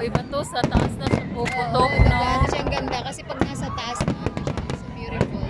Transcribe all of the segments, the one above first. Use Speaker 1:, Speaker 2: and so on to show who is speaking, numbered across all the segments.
Speaker 1: iba to sa taas na sa puputok, no?
Speaker 2: Ganda siyang ganda kasi pag nasa taas na, it's beautiful.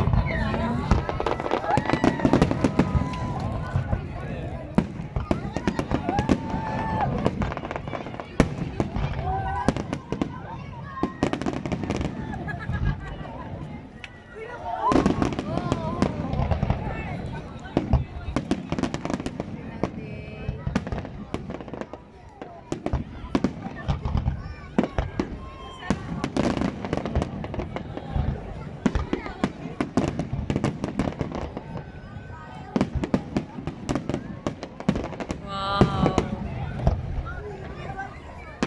Speaker 1: Wow.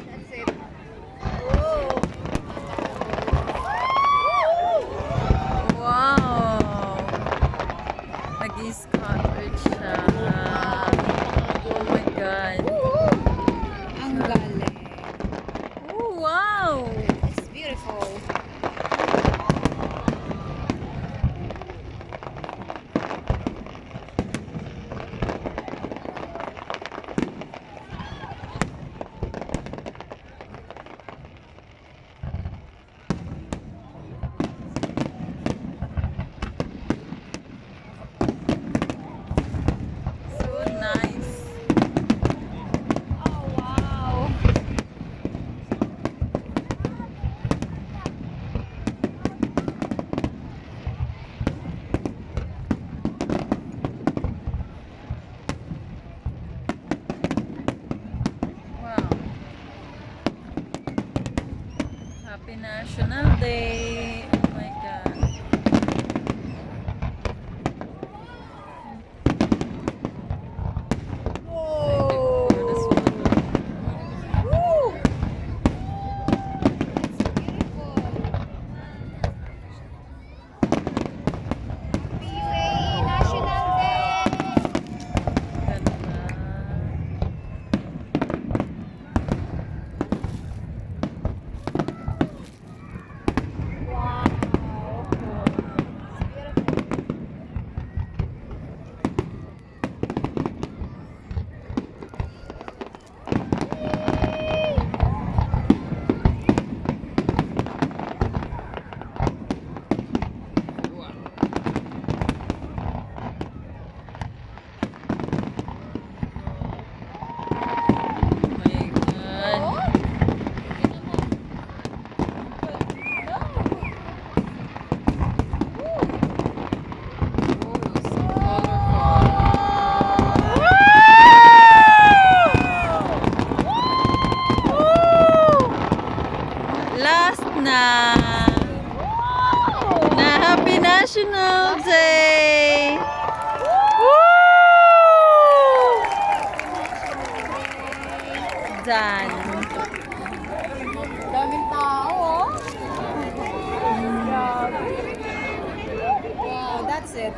Speaker 2: That's it.
Speaker 1: Wow. Nag-scattered siya. Oh my God.
Speaker 2: Ang galing.
Speaker 1: Oh, wow.
Speaker 2: It's beautiful.
Speaker 1: So nice.
Speaker 2: Oh, wow.
Speaker 1: Wow. Happy National Day. Oh my God.
Speaker 2: Whoa. Woo. It's beautiful. Happy UAE National Day.
Speaker 1: Ganda.
Speaker 2: Wow. It's beautiful.
Speaker 1: Oh my God. Oh, so last na Happy National Day. Woo! Done.
Speaker 2: Daming tao, oh. Grabe. Wow, that's it.